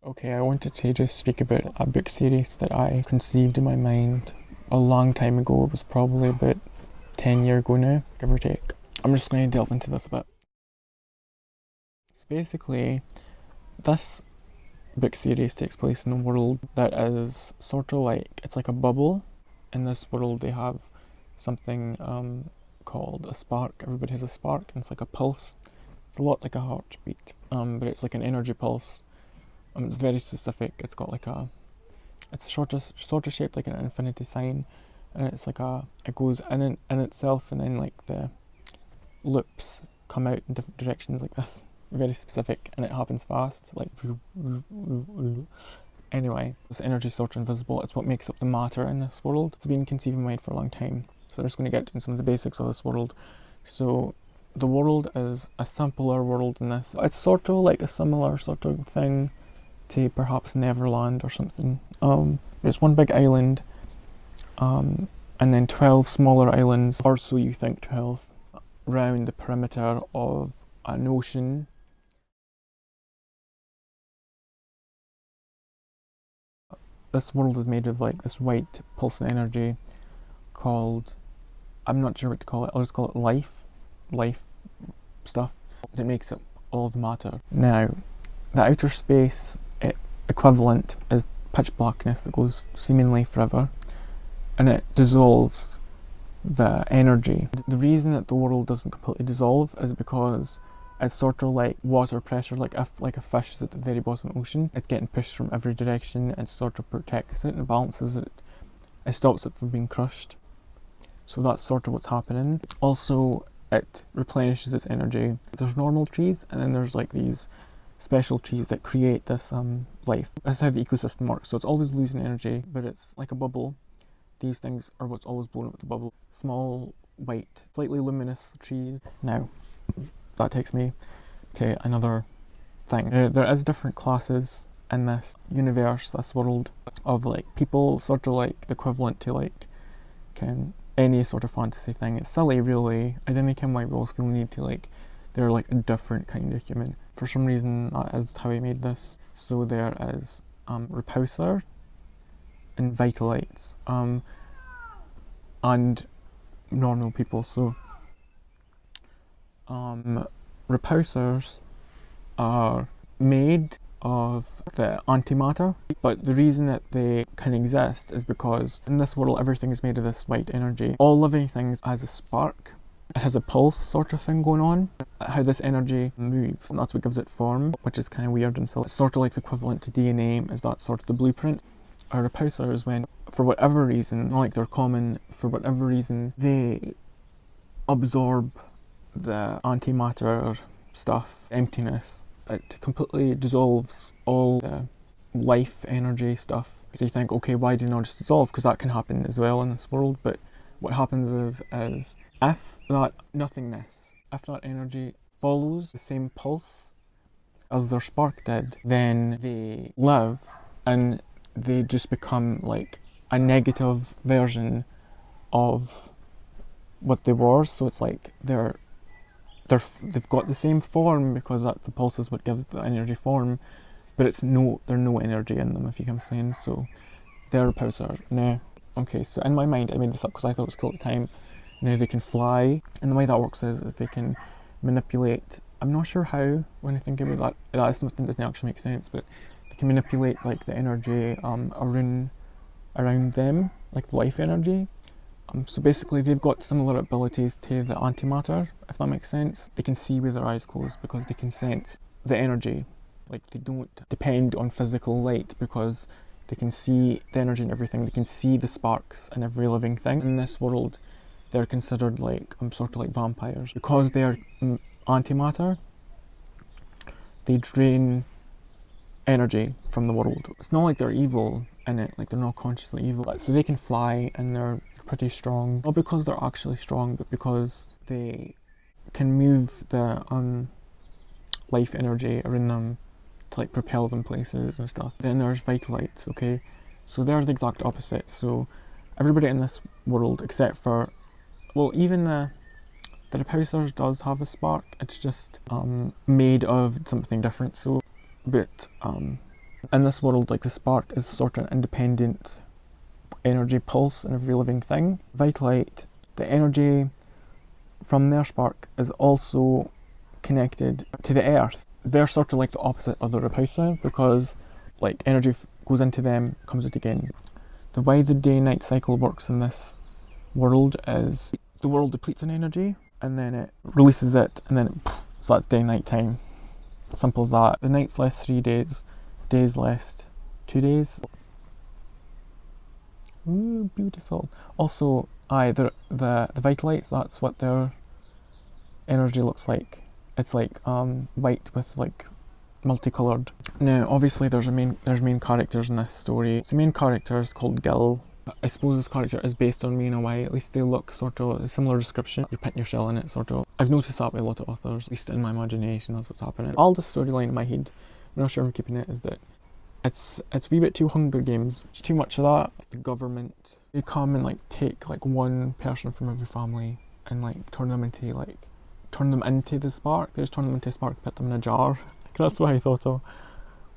Okay, I wanted to just speak about a book series that I conceived in my mind a long time ago. It was probably about 10 years ago now, give or take. I'm just going to delve into this a bit. So basically, this book series takes place in a world that is sort of like, it's like a bubble. In this world, they have something called a spark. Everybody has a spark, and it's like a pulse. It's a lot like a heartbeat, but it's like an energy pulse. It's very specific. It's got like it's sort of shaped like an infinity sign, and it's like it goes in itself, and then like the loops come out in different directions like this. Very specific, and it happens fast, like anyway. This energy is sort of invisible. It's what makes up the matter in this world. It's been conceived in mind for a long time. So I'm just going to get into some of the basics of this world. So the world is a simpler world than this. It's sort of like a similar sort of thing to perhaps Neverland or something. It's one big island, and then 12 smaller islands, or so you think 12, round the perimeter of an ocean. This world is made of like this white pulsing energy called, I'm not sure what to call it, I'll just call it life stuff. It makes up all the matter. Now, the outer space equivalent is pitch blackness that goes seemingly forever, and it dissolves the energy. The reason that the world doesn't completely dissolve is because it's sort of like water pressure, like if a fish is at the very bottom of the ocean, it's getting pushed from every direction and sort of protects it and balances it. It stops it from being crushed. So that's sort of what's happening. Also, it replenishes its energy. There's normal trees, and then there's like these special trees that create this life. That's how the ecosystem works. So it's always losing energy, but it's like a bubble. These things are what's always blown up with the bubble. Small, white, slightly luminous trees. Now, that takes me to another thing. There is different classes in this universe, this world, of like people, sort of like the equivalent to like any sort of fantasy thing. It's silly, really. I don't think why we all still need to like, they're like a different kind of human. For some reason, that is how I made this. So there is Repulsor and Vitalites, and normal people. So Repulsors are made of the antimatter, but the reason that they can exist is because in this world everything is made of this white energy. All living things has a spark. It has a pulse sort of thing going on. How this energy moves, and that's what gives it form, which is kind of weird and silly. It's sort of like the equivalent to DNA, is that sort of the blueprint. Our repulsors, when for whatever reason, not like they're common, for whatever reason, they absorb the antimatter stuff, emptiness. It completely dissolves all the life energy stuff. So you think, okay, why do you not just dissolve? Because that can happen as well in this world. But what happens is if that nothingness, if that energy follows the same pulse as their spark did, then they live and they just become like a negative version of what they were. So it's like they've got the same form because that the pulse is what gives the energy form, but there's no energy in them, if you get what I'm saying. So they're a repulsor. Now, okay, so in my mind I made this up because I thought it was cool at the time. Now they can fly, and the way that works is they can manipulate, I'm not sure how when I think about that is something that doesn't actually make sense, but they can manipulate like the energy around them, like the life energy. So basically they've got similar abilities to the antimatter, if that makes sense. They can see with their eyes closed because they can sense the energy. Like they don't depend on physical light because they can see the energy and everything. They can see the sparks in every living thing. In this world, they're considered like sort of like vampires. Because they are antimatter, they drain energy from the world. It's not like they're evil in it, like they're not consciously evil. So they can fly and they're pretty strong. Not because they're actually strong, but because they can move the life energy around them to like propel them places and stuff. Then there's Vitalites, okay? So they're the exact opposite. So everybody in this world except for, well, even the repulsors does have a spark. It's just made of something different. So, but In this world, like the spark is sort of an independent energy pulse in every living thing. Vitalite, the energy from their spark is also connected to the earth. They're sort of like the opposite of the repulsor because like energy goes into them, comes out again. The way the day-night cycle works in this world is the world depletes in energy and then it releases it and then so that's day-night time. Simple as that. The nights last 3 days, days last 2 days. Ooh, beautiful. Also, the Vitalites, that's what their energy looks like. It's like white with like multicoloured. Now, obviously, there's main characters in this story. So the main character is called Gil. I suppose this character is based on me in a way. At least they look sort of a similar description. You're putting your shell in it, sort of. I've noticed that with a lot of authors. At least in my imagination, that's what's happening. All the storyline in my head, I'm not sure I'm keeping it, is that it's a wee bit too Hunger Games. It's too much of that. The government, they come and like take like one person from every family and like turn them into the spark. They just turn them into a spark, put them in a jar. That's what I thought of.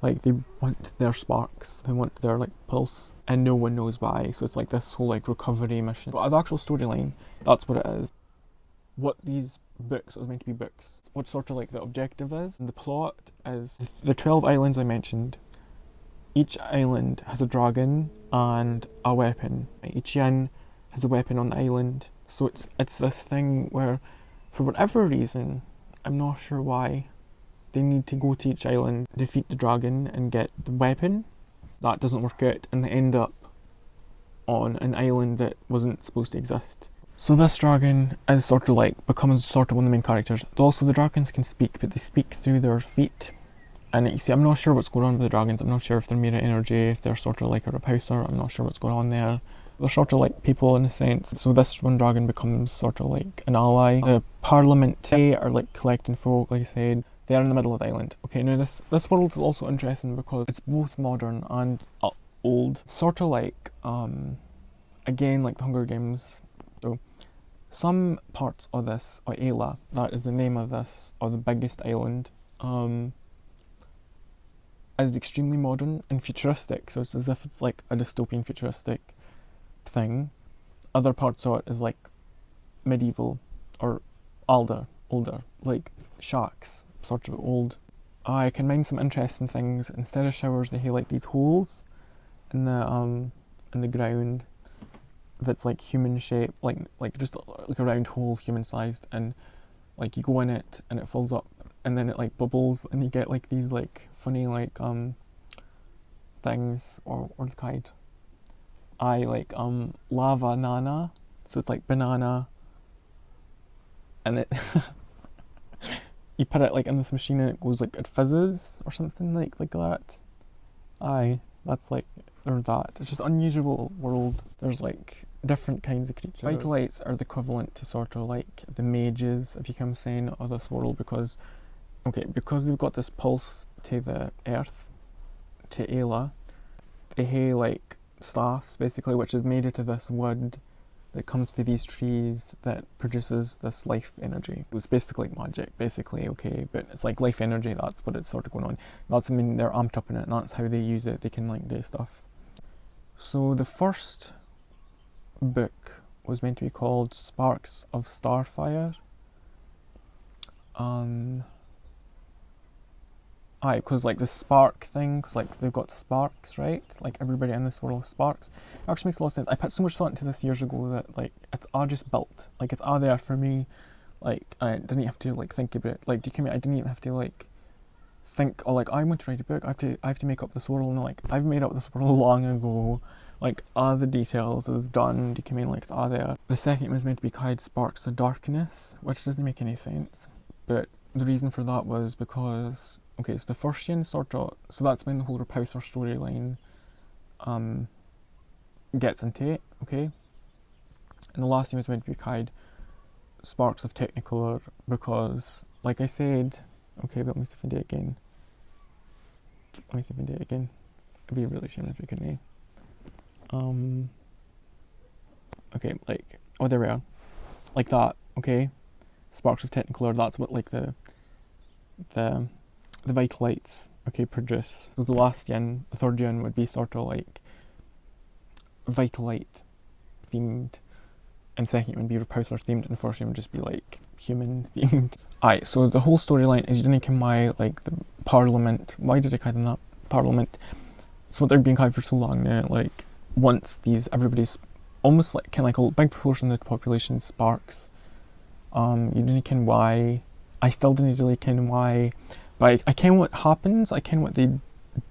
Like they want their sparks, they want their like pulse, and no one knows why. So it's like this whole like recovery mission. But the actual storyline, that's what it is. What these books are meant to be books. What sort of like the objective is. And the plot is the 12 islands I mentioned. Each island has a dragon and a weapon. Each yin has a weapon on the island. So it's this thing where, for whatever reason, I'm not sure why, they need to go to each island, defeat the dragon and get the weapon. That doesn't work out and they end up on an island that wasn't supposed to exist. So this dragon is sort of like, becomes sort of one of the main characters. Also the dragons can speak, but they speak through their feet. And you see, I'm not sure what's going on with the dragons. I'm not sure if they're made of energy, if they're sort of like a repulsor. I'm not sure what's going on there. They're sort of like people in a sense. So this one dragon becomes sort of like an ally. The parliament, they are like collecting folk, like I said. They are in the middle of the island. Okay, now this world is also interesting because it's both modern and old. Sort of like, again, like the Hunger Games. So some parts of this, or Ayla, that is the name of this, or the biggest island, is extremely modern and futuristic. So it's as if it's like a dystopian futuristic thing. Other parts of it is like medieval or older, like shacks, sort of old. I can mind some interesting things. Instead of showers, they have like these holes in the ground that's like human shape, like just like a round hole, human sized, and like you go in it and it fills up, and then it like bubbles, and you get like these like funny like things or kind. I like lava nana, so it's like banana, and it you put it like in this machine and it goes like, it fizzes or something like that. Aye, that's like, or that. It's just unusual world. There's like different kinds of creatures. Vitalites are the equivalent to sort of like the mages, if you come saying, of this world, because they've got this pulse to the earth, to Ayla. They have like staffs basically, which is made out of this wood that comes through these trees that produces this life energy. It's basically like magic, basically, okay, but it's like life energy, that's what it's sort of going on. That's, I mean, they're amped up in it, and that's how they use it, they can like do stuff. So the first book was meant to be called Sparks of Starfire. Because like the spark thing, because like they've got sparks, right? Like everybody in this world has sparks. It actually makes a lot of sense. I put so much thought into this years ago that like it's all just built. Like it's all there for me. Like I didn't have to like think about it. Like, do you mean I didn't even have to like think, oh, like I want to write a book. I have to make up this world, and like I've made up this world long ago. Like all the details is done. Do you mean like it's all there? The second was meant to be called Sparks of Darkness, which doesn't make any sense. But the reason for that was because, okay, so the first one sort of, so that's when the whole repulsor storyline gets into it, okay? And the last one was meant to be called Sparks of Technicolor because, like I said, okay, but let me see if I do it again. It'd be really shame if we couldn't. Okay, like, oh, there we are. Like that, okay? Sparks of Technicolor, that's what like the Vitalites okay, produce. So the last yin, the third yin would be sort of like Vitalite themed, and second would be Repulsor themed, and first one would just be like human themed. Aye, so the whole storyline is you didn't know why like the Parliament, why did I call them that? Parliament. So they're being called for so long now, like once everybody's almost like kind of like a big proportion of the population sparks. You didn't ken why. I still didn't really ken why, but I ken what happens. I ken what they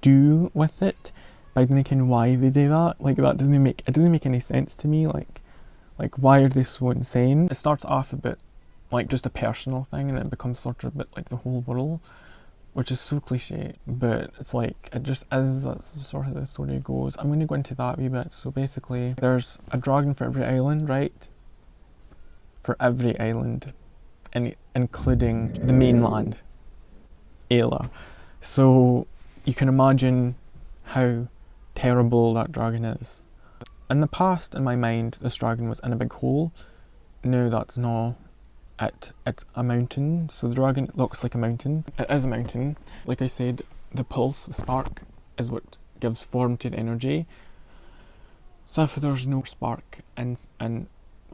do with it, but I didn't ken why they do that. Like that doesn't make any sense to me. Like why are they so insane? It starts off a bit like just a personal thing, and it becomes sort of a bit like the whole world, which is so cliche, but it's like it just is. That's sort of the story goes. I'm going to go into that a wee bit. So basically, there's a dragon for every island, right? For every island, and including the mainland, Ayla. So you can imagine how terrible that dragon is. In the past, in my mind, this dragon was in a big hole. Now that's not it. It's a mountain. So the dragon looks like a mountain. It is a mountain. Like I said, the pulse, the spark, is what gives form to the energy. So if there's no spark and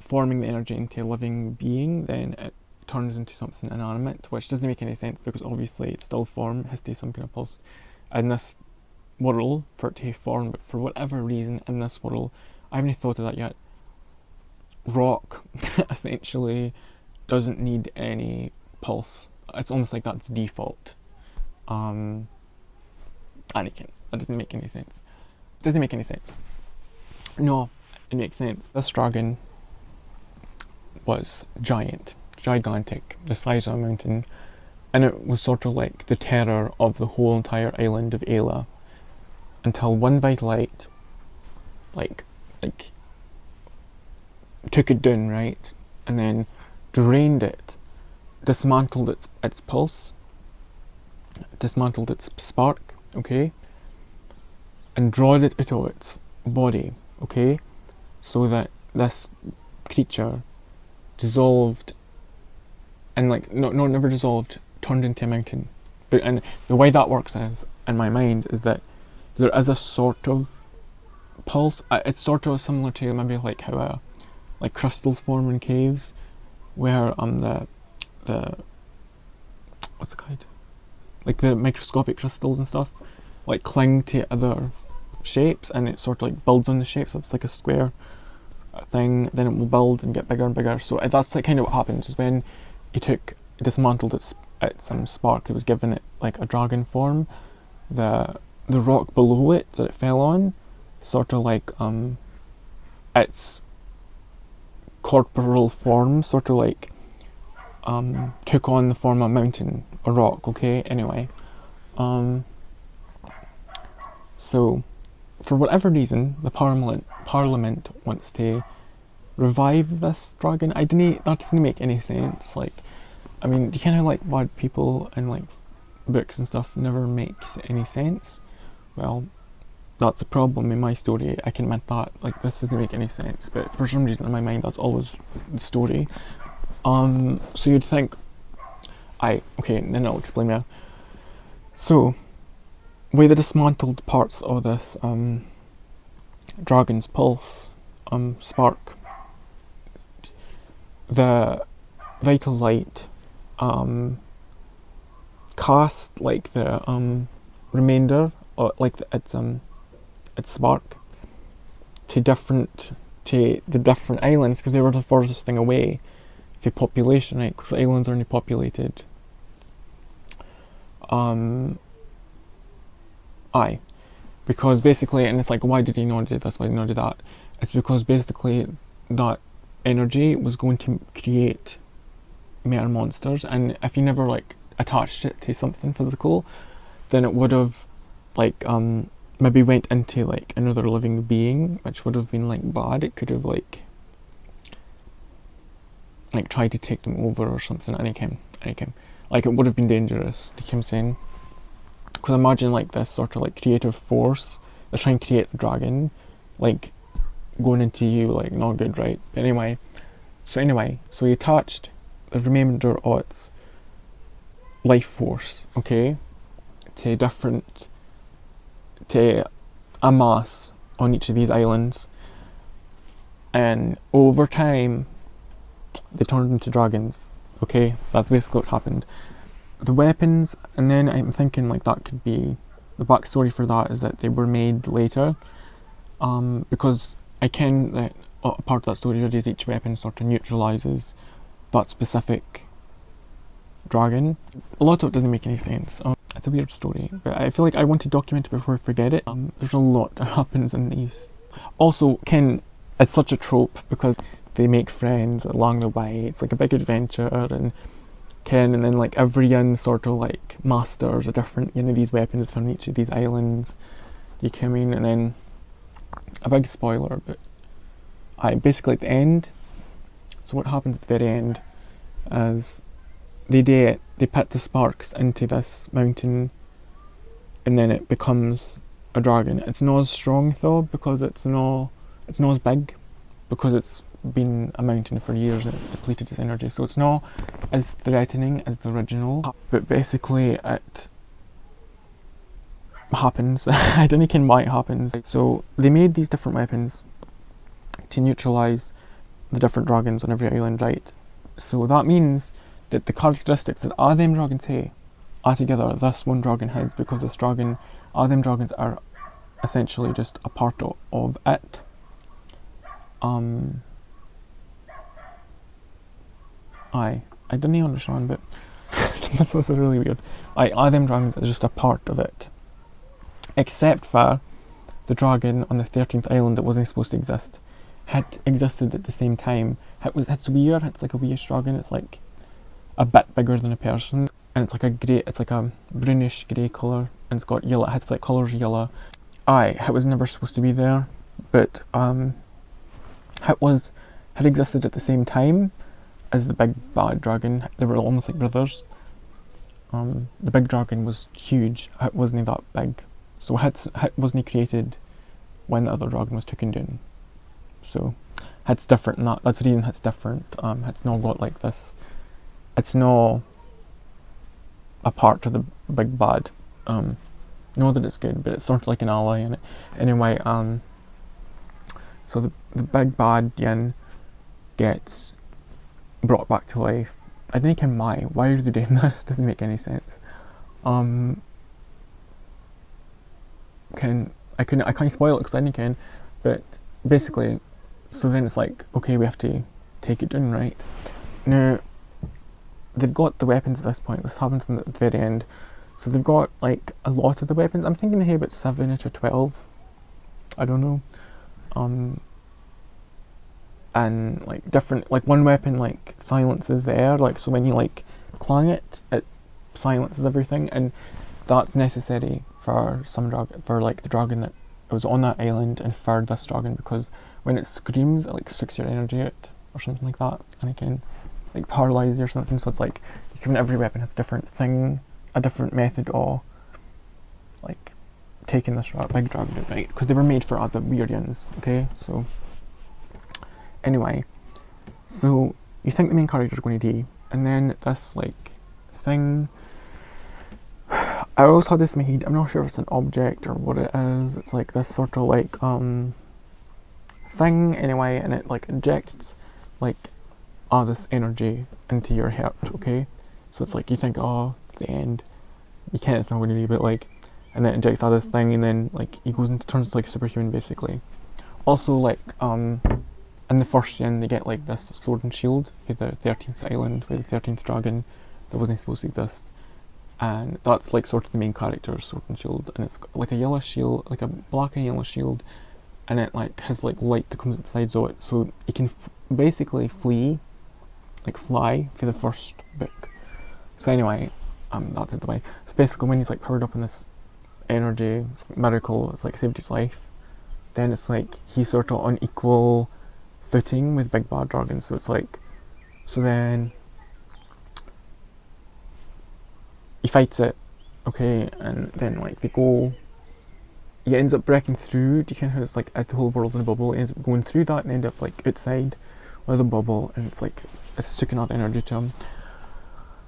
forming the energy into a living being, then it turns into something inanimate, which doesn't make any sense because obviously it's still form, it has to be some kind of pulse in this world for it to form, but for whatever reason in this world, I haven't thought of that yet. Rock essentially doesn't need any pulse. It's almost like that's default. Anakin. That doesn't make any sense. It doesn't make any sense. No, it makes sense. This dragon was gigantic, the size of a mountain, and it was sort of like the terror of the whole entire island of Ayla, until one Vitalite, like took it down, right, and then drained it, dismantled its pulse, dismantled its spark, okay, and drawed it out of its body, okay, so that this creature dissolved, and like never dissolved, turned into a mountain. But and the way that works is, in my mind, is that there is a sort of pulse. It's sort of similar to maybe like how like crystals form in caves, where the what's it called? Like the microscopic crystals and stuff, like cling to other shapes, and it sort of like builds on the shape. So it's like a square thing, then it will build and get bigger and bigger. So that's like kind of what happens is when you dismantled its spark, it was given it like a dragon form. The rock below it that it fell on, sort of like its corporal form, sort of like took on the form of a mountain or rock. Okay, anyway, so for whatever reason, the Parliament wants to revive this dragon. That doesn't make any sense. Like, I mean, you kind of like bad people and like books and stuff never makes any sense. Well, that's the problem in my story. I can admit that. Like, this doesn't make any sense, but for some reason in my mind, that's always the story. So you'd think, okay, then I'll explain now. So, with the dismantled parts of this dragon's pulse spark, the Vitalite cast like the remainder, or like its spark to the different islands, because they were the furthest thing away to population, right? Because islands are only populated. Because basically, and it's like, why did he not do this? Why did he not do that? It's because basically that energy was going to create mere monsters, and if you never like attached it to something physical, then it would have like maybe went into like another living being, which would have been like bad. It could have like tried to take them over or something. And it came. Like, it would have been dangerous. Do you know what I'm saying? Because imagine like this sort of like creative force that's trying to create a dragon, like going into you, like not good, right? But anyway, so he attached the remainder of its life force, okay, to amass on each of these islands, and over time they turned into dragons. Okay, so that's basically what happened. The weapons, and then I'm thinking like that could be the backstory for that is that they were made later, because I can that part of that story really is each weapon sort of neutralizes that specific dragon. A lot of it doesn't make any sense. It's a weird story, but I feel like I want to document it before I forget it. There's a lot that happens in these. Also, Ken is such a trope because they make friends along the way. It's like a big adventure, and Ken, and then like every yin sort of like masters a different, these weapons from each of these islands. You come in, and then a big spoiler, but basically at the end. So what happens at the very end is they put the sparks into this mountain, and then it becomes a dragon. It's not as strong though, because it's not as big, because it's been a mountain for years and it's depleted its energy, so it's not as threatening as the original. But basically it happens. I don't know why it happens. So they made these different weapons to neutralize the different dragons on every island, right? So that means that the characteristics that all them dragons have are together this one dragon has, because this dragon, all them dragons are essentially just a part of it. I didn't understand, but this is really weird. All them dragons are just a part of it, except for the dragon on the 13th island that wasn't supposed to exist. Had existed at the same time. It's weird. It's like a weird dragon. It's like a bit bigger than a person, and it's like a grey. It's like a brownish grey colour, and it's got yellow. It's like colours yellow. It was never supposed to be there, but had existed at the same time as the big bad dragon. They were almost like brothers. The big dragon was huge. It wasn't that big, so it wasn't created when the other dragon was taken down. So it's different. That's the reason it's different. It's not got like this. It's not a part of the big bad. Not that it's good, but it's sort of like an ally in it. Anyway, so the big bad yin gets brought back to life. I don't know why are they doing this? Doesn't make any sense. I can't spoil it because I didn't can, but basically, so then it's like, okay, we have to take it down, right? Now they've got the weapons at this point. This happens at the very end. So they've got like a lot of the weapons. I'm thinking they have about 7 or 12. I don't know. And like different, like one weapon like silences the air, like so when you like clang it, it silences everything, and that's necessary for for like the dragon that was on that island and for this dragon, because when it screams, it like sucks your energy out or something like that, and it can like paralyze you or something. So it's like every weapon has a different thing, a different method of like taking this big dragon out, right? Because they were made for other weird yins. Okay, so anyway, so you think the main character is going to die, and then this like thing. I always had this made. I'm not sure if it's an object or what it is. It's like this sort of like thing anyway, and it like injects like all this energy into your heart. Okay, so it's like you think, oh, it's the end. You can't. It's not going to be, but like, and then it injects all this thing, and then like he turns into like superhuman basically. Also like in the first gen they get like this sword and shield for the 13th island with the 13th dragon that wasn't supposed to exist, and that's like sort of the main character's sword and shield, and it's like a yellow shield, like a black and yellow shield, and it like has like light that comes at the sides of it, so you can basically fly for the first book. So anyway, that's out the way. So basically when he's like powered up in this energy, it's miracle, it's like saved his life, then it's like he's sort of on equal footing with big bad dragons. So it's like, so then he fights it, okay, and then like he ends up breaking through. Do you kind of how it's like the whole world's in a bubble? He ends up going through that and end up like outside with a bubble, and it's like it's sucking out energy to him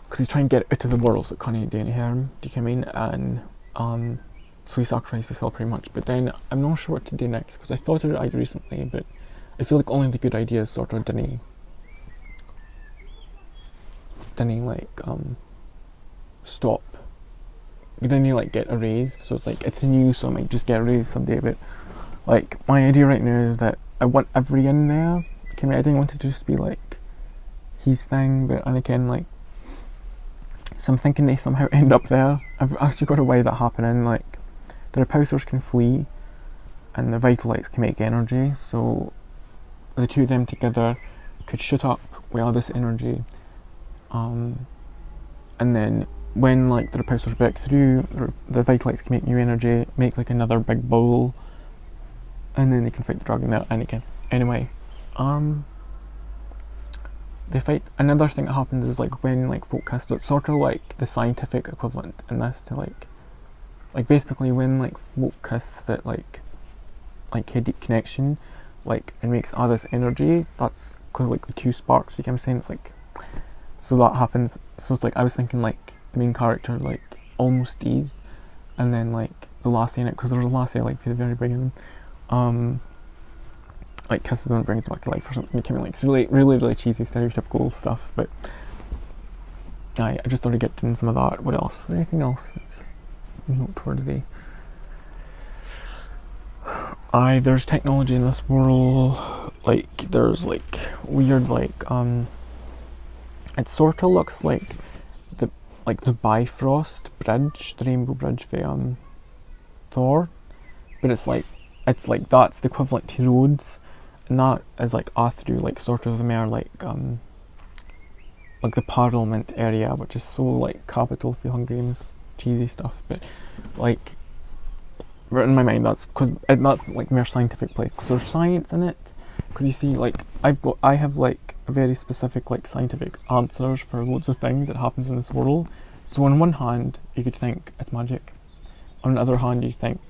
because he's trying to get out of the world so it can't do any harm. Do you know what I mean? And So he sacrificed the cell pretty much. But then I'm not sure what to do next because I thought of it recently, but I feel like only the good ideas sort of didn't like stop. Didn't like get erased. So it's like it's new, so I might just get erased someday. But like my idea right now is that I want every in there. I didn't want it to just be like his thing, but and again like. So I'm thinking they somehow end up there. I've actually got a way that happening, like the repulsors can flee and the vitalites can make energy, so the two of them together could shoot up with all this energy, and then when like the repulsors break through, the vitalites can make new energy, make like another big bowl, and then they can fight the dragon there. And again, anyway, they fight. Another thing that happens is like when like folk cast, so it's sort of like the scientific equivalent in this to like basically when like folk casts that like a deep connection, like it makes all this energy. That's because like the two sparks. You can saying it's like so that happens. So it's like I was thinking like the main character like almost dies, and then like the lassie in it, because there's a lassie like at the very beginning, like kisses them and brings them back to life or something. Becoming like it's really cheesy stereotypical stuff, but I just thought I'd get in some of that. What else? Anything else that's noteworthy? There's technology in this world, like there's like weird like it sort of looks like the Bifrost bridge, the Rainbow Bridge for Thor, but it's like that's the equivalent to roads, and that is like through like sort of the more like the Parliament area, which is so like capital for Hunger Games cheesy stuff, but like right in my mind that's because that's like more scientific place because there's science in it. Because you see, like I have like a very specific like scientific answers for loads of things that happens in this world. So on one hand you could think it's magic, on the other hand you think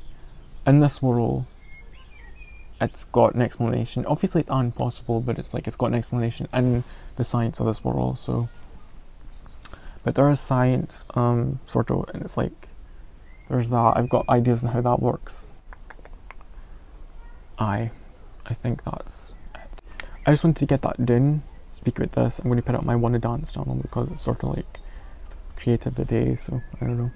in this world it's got an explanation. Obviously it's impossible, but it's like it's got an explanation in the science of this world. So but there is science sort of, and it's like there's that. I've got ideas on how that works. I think that's it. I just wanted to get that done. Speak about this. I'm going to put up my Wanna Dance channel because it's sort of like creative today, so I don't know.